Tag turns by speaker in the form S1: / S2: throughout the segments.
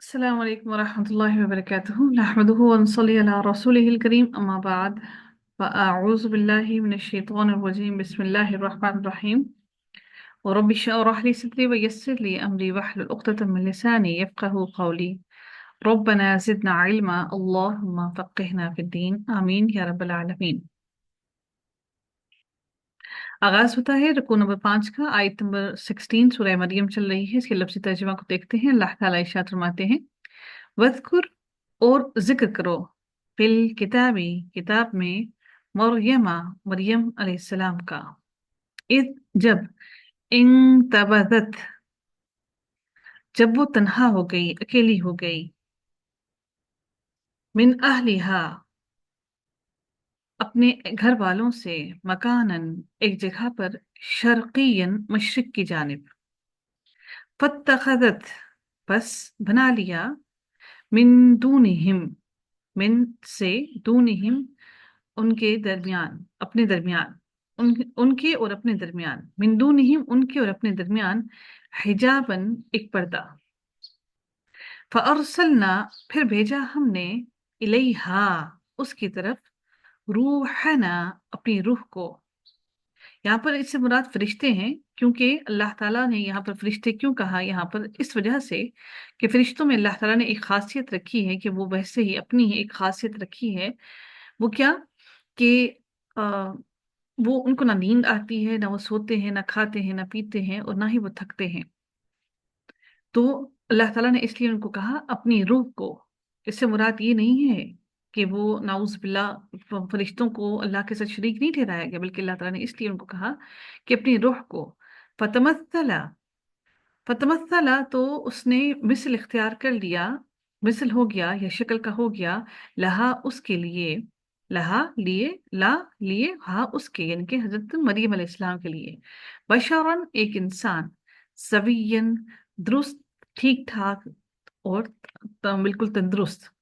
S1: السلام عليكم ورحمة الله وبركاته. نحمده ونصلي على رسوله الكريم، أما بعد، فأعوذ بالله من الشيطان الرجيم. بسم الله الرحمن الرحيم. ورب اشرح لي صدري ويسر لي أمري واحلل عقدة من لساني يفقه قولي. ربنا زدنا علما، اللهم فقهنا في الدين، آمين يا رب العالمين. आगाज होता है रुकू नंबर 5 का। आयत नंबर 16 सूरह मरियम चल रही है। इसके लफ्ज़ी तर्जुमा को देखते हैं। अल्लाह ताला इरशाद फरमाते हैं, वज़कुर, और जिक्र करो, फिल किताबी, किताब में, मरियमा, मरियम अलैहिस्सलाम का, इद, जब, इन तबदत, जब वो तन्हा हो गई, अकेली हो गई, मिन अहलिहा, अपने घर वालों से, मकानन, एक जगह पर, शर्कियन, मशरिक की जानिब, फत्तखदत, बस बना लिया, मिन दूनिहिम, मिन से, दूनिहिम, उनके दरमियान, अपने दरमियान, उनके और अपने दरमियान, मिन दूनिहिम, उनके और अपने दरमियान, हिजाबन, एक पर्दा। फअरसलना, फिर भेजा हमने, इलैहा, उसकी तरफ, रूहना, अपनी रूह को। यहाँ पर इससे मुराद फरिश्ते हैं, क्योंकि अल्लाह ताला ने यहाँ पर फरिश्ते क्यों कहा, यहाँ पर इस वजह से कि फरिश्तों में अल्लाह ताला ने एक खासियत रखी है कि वो वैसे ही अपनी ही एक खासियत रखी है। वो क्या कि अ, वो उनको ना नींद आती है, ना वो सोते हैं, ना खाते हैं, ना पीते हैं, और ना ही वो थकते हैं। तो अल्लाह ताला ने इसलिए उनको कहा अपनी रूह को। इससे मुराद ये नहीं है कि वो नाउज़ बिल्लाह फरिश्तों को अल्लाह के साथ शरीक नहीं ठहराया गया, बल्कि अल्लाह ताला ने इसलिए उनको कहा कि अपनी रूह को। फतमस्सला, फतमस्सला, तो उसने मिसल इख्तियार कर लिया, मिसल हो गया या शक्ल का हो गया, लहा, उसके लिए, लहा, लिए, ला, लिए, हा, उसके, यानी कि हजरत मरियम अलैहिस्सलाम के लिए, बशरन, एक इंसान, सवियन, दुरुस्त, ठीक ठाक, और बिल्कुल तंदुरुस्त।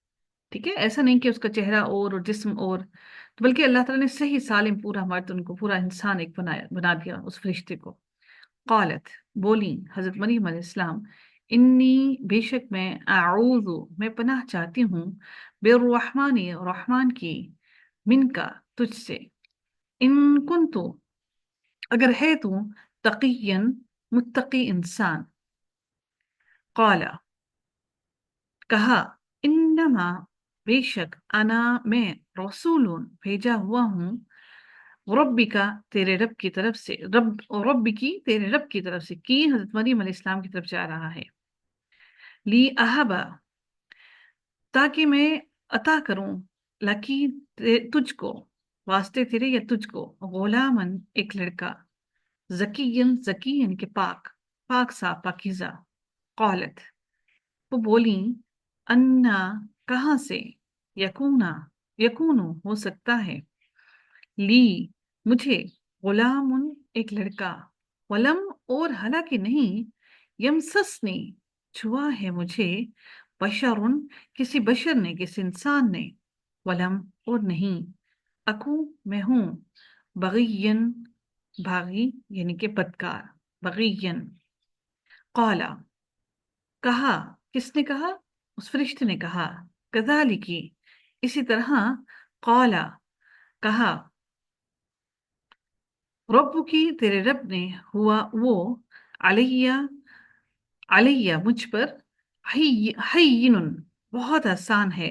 S1: ठीक है, ऐसा नहीं कि उसका चेहरा और जिस्म और, तो बल्कि अल्लाह ताला ने सही सालिम पूरा मर्द, उनको पूरा इंसान एक बना दिया उस फरिश्ते को। क़ालत, बोली हजरत मरियम अलैहिस्सलाम, इन्नी, बेशक मैं, आऊज़ु, मैं पनाह चाहती हूँ, बिर्रहमानी, रहमान की, मिनका, तुझसे, इन कुन्तु, अगर है तू, तक़ियन, मुत्तकी इंसान। क़ाला, कहा, इन्नमा, बेशक, अना, मैं, रसूलुन, भेजा हुआ हूँ, रब्बी का, तेरे रब की तरफ से, रब्बी की, तेरे रब की तरफ से, की हजरत मरियम अलैहिस्सलाम की तरफ जा रहा है, ली अहबा, ताकि मैं अता करूं, लकी, तुझको, वास्ते तेरे या तुझको, गुलामन, एक लड़का, जकीयन, जकी यानी कि पाक, पाक सा, पाकीज़ा। क़ालत, वो बोली, अन्ना, कहाँ से, यकूना, यकूनु, हो सकता है, ली, मुझे, गुलामुन, एक लड़का, वलम, और हालांकि नहीं, यमससनी, छुआ है मुझे, बशरुन, किसी बशर ने, किसी इंसान ने, वलम, और नहीं, अकू, मैं हूँ, बगियन, भागी, यानी कि बदकार, बगियन। क़ाला, कहा, किसने कहा, उस फरिश्ते ने कहा, कज़ालिकी, इसी तरह, क़ाला, कहा, रब्बु की, तेरे रब ने, हुआ वो, अलैया, अलैया, मुझ पर, हय्यिनुन, बहुत आसान है,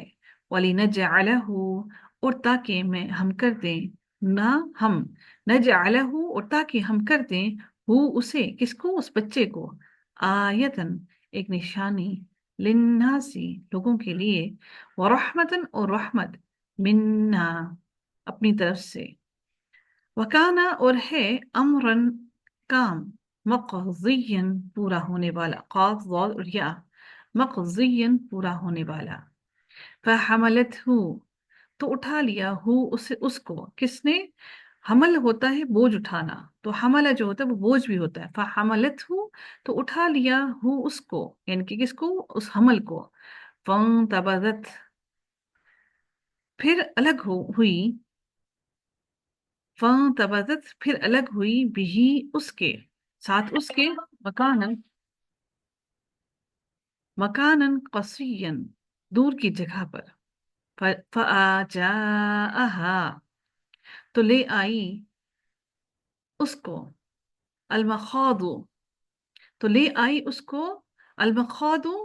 S1: वलिनजअलहु, और ताकि मैं, हम कर दें, ना हम, नजअलहु, और ताकि हम कर दें, हु, उसे, किसको, उस बच्चे को, आयतन, एक निशानी, लिन्नासी, लोगों के लिए, व रहमतन, और रहमत, मिन्ना, अपनी तरफ से, वकाना, और है, अमरन, काम, मक़ज़ियन, पूरा होने वाला, क़ाफ़ ज़ाद और या, मक़ज़ियन, पूरा होने वाला। फ़हमलतहु, तो उठा लिया, हु, उसे, उसको, किसने, हमल होता है बोझ उठाना, तो हमला जो होता है वो बोझ भी होता है। फ़हमलतहु, तो उठा लिया, हु, उसको, यानी कि किसको, उस हमल को, फ़ंतबज़त, फिर अलग हुई, फ़ंतबज़त, फिर अलग हुई, बिही, उसके साथ, उसके, मकानन, मकानन कसियन, दूर की जगह पर। फआजाहा, तो ले आई उसको। अलमखादु, तो ले आई उसको। अलमखादु,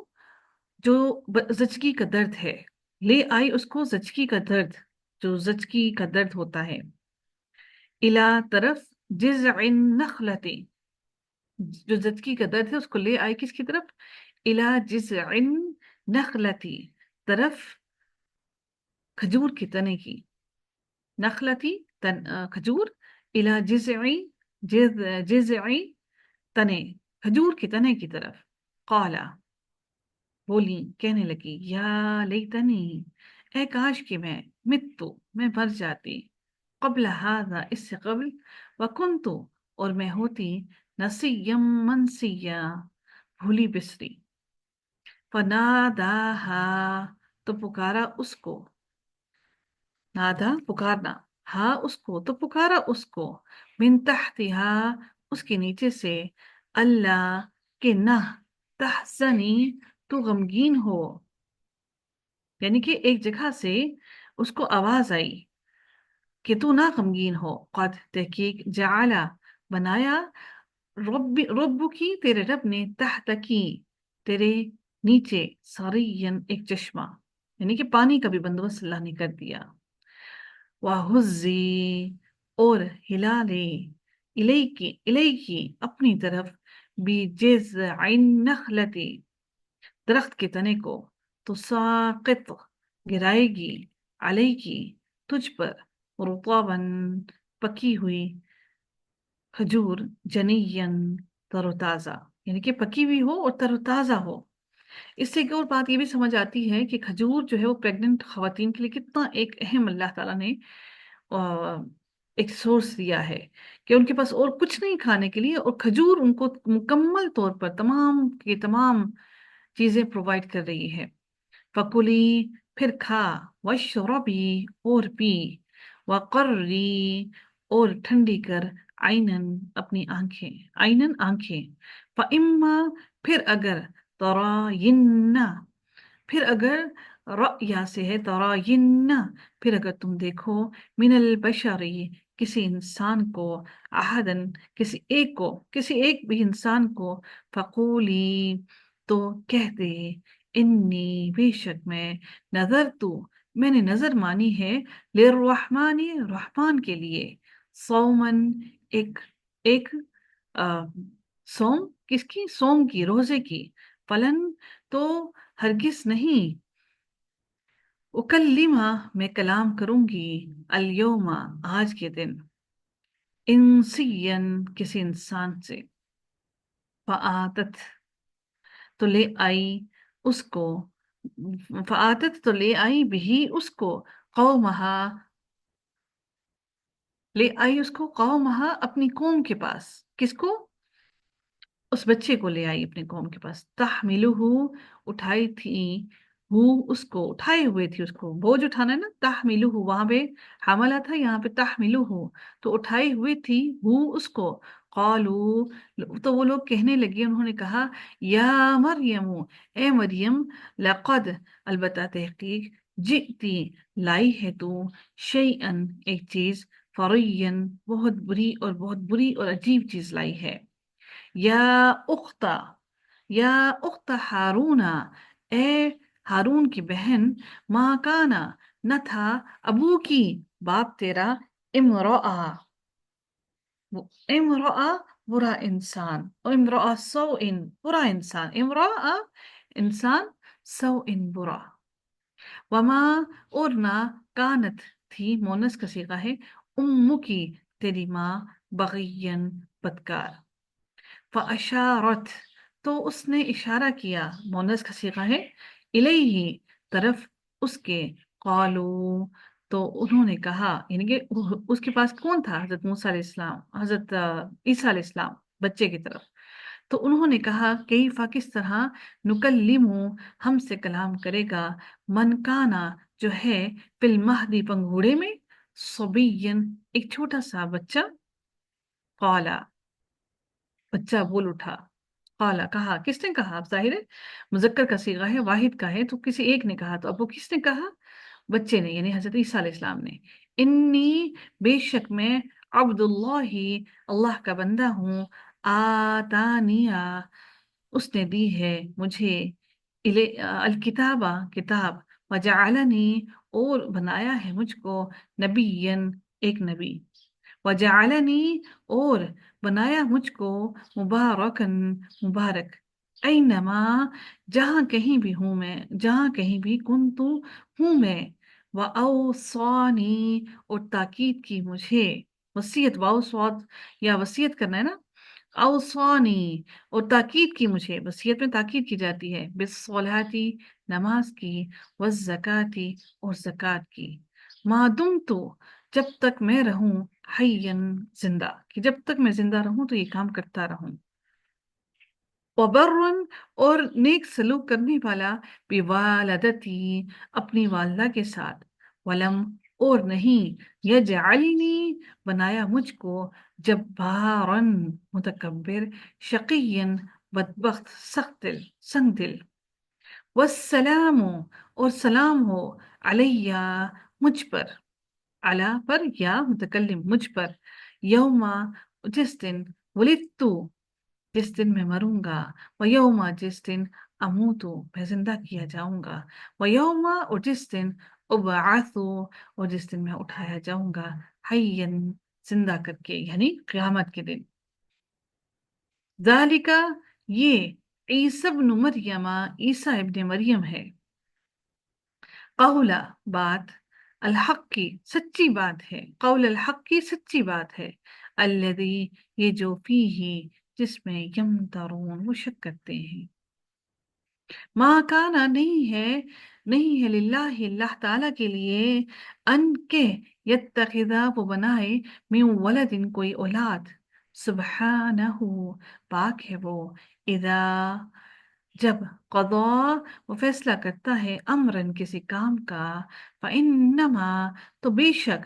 S1: जो जचकी का दर्द है। ले आई उसको जचकी का दर्द, जो जचकी का दर्द होता है। इला, तरफ। जिज़इन नखलती, जो जचकी का दर्द है उसको ले आई किसकी तरफ? इला जिज़इन नखलती, तरफ खजूर के तने की। नखलती, खजूर। इला जिज़ई, जिज़ई, तने, खजूर के तने की तरफ। काला, बोली, कहने लगी, या लेतनी, ए काश कि मैं मर जाती। कब्ल हादा, इससे कब्ल। वकुन्तु, और मैं होती। नसियम मनसिया, भूली बिसरी। फनादाहा, तो पुकारा उसको। नादा, पुकारना। हा, उसको, तो पुकारा उसको। मिन तहतिहा, उसके नीचे से। अल्लाह, के ना। तहसनी, तू गमगीन हो। यानी कि एक जगह से उसको आवाज आई कि तू ना गमगीन हो। कद, तहकीक, जाला, बनाया। रब्बु की, तेरे रब ने। तहत की, तेरे नीचे। सरियन, एक चश्मा, यानी कि पानी का भी बंदोबस्त अल्लाह ने कर दिया। वहुज्जी, और हिला ले। इलेकी, अपनी तरफ। बिजिज़इन नखलती, दरख्त के तने को। तो साकित, गिराएगी। अलैकी, तुझ पर। रुताबन, पकी हुई। खजूर। जनियन, तरोताजा, यानी कि पकी हुई हो और तरोताजा हो। इससे एक और बात ये भी समझ आती है कि खजूर जो है वो प्रेग्नेंट खवातीन के लिए कितना एक अहम अल्लाह ताला ने अ, एक सोर्स दिया है कि उनके पास और कुछ नहीं खाने के लिए, और खजूर उनको मुकम्मल तौर पर तमाम की तमाम चीजें प्रोवाइड कर रही है। फकुली, फिर खा। वशरबी, और पी। वकर्री, और ठंडी कर। आइनन, अपनी आंखें। आइनन, आंखें। फइम्मा, फिर अगर। तरायिन्ना, फिर अगर। रया से है तरायिन्ना, फिर अगर तुम देखो। मिनल बशरी, किसी इंसान को। अहदन, किसी एक भी इंसान को। फकूली, तो कह दे। इन्नी, बेशक मैं। नजर तू, मैंने नजर मानी है। लिर्रहमानी, रहमान के लिए। सौमन, एक एक आ, सोम, किसकी? सोम की, रोजे की। फलन, तो हरगिज नहीं। उकल्लिमा, मैं कलाम करूंगी। अल्योमा, आज के दिन। इंसियन, किसी इंसान से। फ़आतत, तो ले आई उसको। फ़आतत, तो ले आई बिही उसको। कौमहा, ले आई उसको। कौमहा, अपनी कौम के पास। किसको? उस बच्चे को ले आई अपने कौम के पास। तहमिलुहु, उठाई थी। हु, उसको, उठाए हुए थी उसको। बोझ उठाना है ना, तहमिलुहु, वहां पे हमला था, यहाँ पे तहमिलुहु, तो उठाई हुई थी। हु, उसको। कालू, तो वो लोग कहने लगे, उन्होंने कहा। या मरियमु, ए मरियम। लक़द, अलबत्ता तहकीक। जिती, लाई है तू। शैअन, एक चीज। फरियन, बहुत बुरी और बहुत बुरी और अजीब चीज लाई है। या उख्ता, या उख्ता हारूना, ए हारून की बहन। माँ काना, न था। अबू की, बाप तेरा। इमरोआ, इमरोआ, बुरा इंसान। और इमरोआ सौ इन, बुरा इंसान। इमरोआ, इंसान। सौ इन, बुरा। वमा, और ना। कानत, थी, मोनस का सीगा है। उम्मु की, तेरी माँ। बगियन, बदकार। फ़अशारत, तो उसने इशारा किया। मोनस का सीगा है। इलैहि, तरफ उसके। क़ालू, तो उन्होंने कहा, यानी कि उसके पास कौन था? हजरत मूसा अलैहिस्सलाम, हजरत ईसा अलैहिस्सलाम, बच्चे की तरफ। तो उन्होंने कहा, कैफा, किस तरह। नुकल्लिमु, हमसे कलाम करेगा। मन काना, जो है। फिल महदी, पंघूड़े में। सबियन, एक छोटा सा बच्चा। कौला, बच्चा बोल उठा। قالا کہا، کس نے کہا؟ اب ظاہر ہے مذکر کا صیغہ ہے، واحد کا ہے، تو کسی ایک نے کہا، تو اب وہ کس نے کہا؟ بچے نے، یعنی حضرت عیسیٰ علیہ السلام نے۔ انی، بے شک میں، عبد اللہ، اللہ کا بندہ ہوں، آتانیہ، اس نے دی ہے مجھے، الکتابہ، کتاب، وجعلنی، اور بنایا ہے مجھ کو، نبیًا، ایک نبی، وجعلنی، اور بنایا مجھ کو، مبارکن، مبارک، اینما، جہاں کہیں بھی ہوں میں، جہاں کہیں بھی کنتو، ہوں میں، وَأَوْصَانِي، اور تاکید کی مجھے، وصیت، واؤ یا وصیت کرنا ہے نا، اوصانی، اور تاکید کی مجھے، وصیت میں تاکید کی جاتی ہے، بالصلاۃ، نماز کی، والزکاۃ، اور زکوٰۃ کی، ما دمت، جب تک میں رہوں، حیًا، زندہ، کہ جب تک میں زندہ رہوں تو یہ کام کرتا رہوں، وبرًا، اور نیک سلوک کرنے والا، بوالدتی، اپنی والدہ کے ساتھ، ولم، اور نہیں، یجعلنی، بنایا مجھ کو، جبارً، متکبر، شقیًا، بدبخت، سخت دل، سنگ دل، والسلام، اور سلام ہو، علیہ، مجھ پر، علی پر، یا متکلم، مجھ پر، یوم، جس دن، ولدتو، جس دن میں مروں گا، ویوم، جس دن، اموتو، میں زندہ کیا جاؤں گا، ویوم، اور جس دن، ابعثو، اور جس دن میں اٹھایا جاؤں گا، حیًا، زندہ کر کے، یعنی قیامت کے دن، ذالک، یہ، عیسی ابن مریم، عیسیٰ ابن مریم ہے، قولا، بات، الحق کی، سچی بات ہے، قول الحق کی، سچی بات ہے، الذی، یہ جو، فیہ، جس میں، یمترون، وہ شک کرتے ہیں، ما کانا، نہیں ہے للہ، اللہ تعالیٰ کے لیے، ان کے، یتخذا، وہ بنائے، من ولد، کوئی اولاد، سبحانہ، پاک ہے وہ، اذا، جب، قضا، وہ فیصلہ کرتا ہے، امرن، کسی کام کا، فإنما، تو بے شک،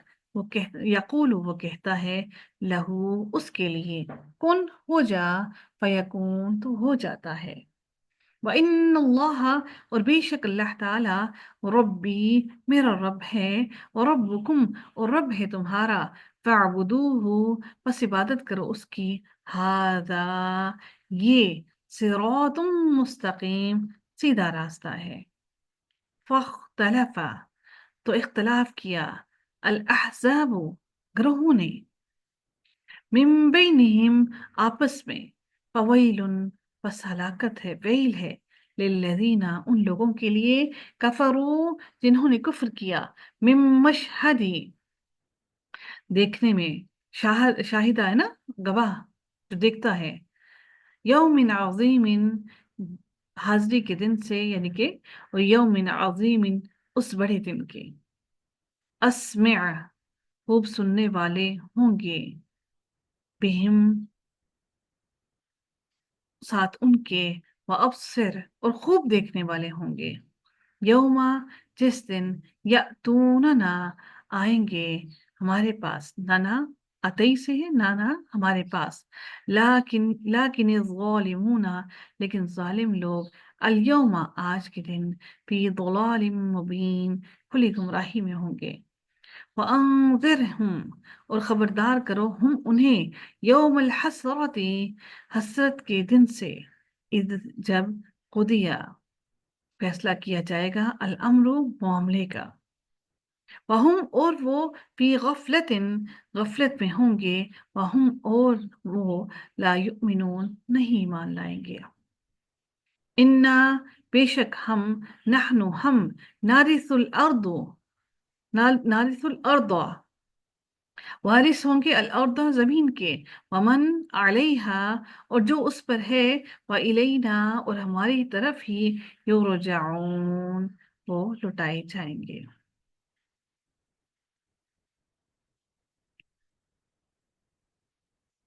S1: یقول، وہ کہتا ہے، لہو، اس کے لیے، کن، ہو جا، فیکون، تو ہو جاتا ہے، وَإِنَّ اللَّهَ، اور بے شک اللہ تعالیٰ، ربی، میرا رب ہے، وربکم، اور رب ہے تمہارا، فاعبدوہ، پس عبادت کرو اس کی، ھذا، یہ، صراط مستقیم، سیدھا راستہ ہے، فاختلف، تو اختلاف کیا، الاحزاب، گروہوں نے، من بینہم، آپس میں، فویل، پس ہلاکت ہے، ویل ہے، للذین، ان لوگوں کے لیے، کفروا، جنہوں نے کفر کیا، من مشہد، دیکھنے میں، شاہدہ ہے نا، گواہ، جو دیکھتا ہے، یوم عظیم، حاضری کے دن سے، یعنی کہ، یوم عظیم، اس بڑے دن کے، اسمع، خوب سننے والے ہوں گے، بہم، ساتھ ان کے، وابصر، اور خوب دیکھنے والے ہوں گے، یوما، جس دن، یاتوننا، آئیں گے، ہمارے پاس، نانا، اتئی سے ہے، نانا، ہمارے پاس، لیکن الظالمون، لیکن ظالم لوگ، الیوم، آج کے دن، فی ضلال مبین، کھلی گمراہی میں ہوں گے، وَأَنذِرْهُمْ، اور خبردار کرو ہم انہیں، یوم الحسرت، حسرت کے دن سے، اذ، جب، قضیہ، فیصلہ کیا جائے گا، الامر، معاملے کا، وہم، اور وہ، فی غفلت، غفلت میں ہوں گے، وہم، اور وہ، لا یؤمنون، نہیں ایمان لائیں گے، انا، بے شک ہم، نحن، ہم، نارث الارض، وارث ہوں گے، الارض، زمین کے، ومن علیہا، اور جو اس پر ہے، وإلینا، اور ہماری طرف ہی، یرجعون، وہ لوٹائے جائیں گے۔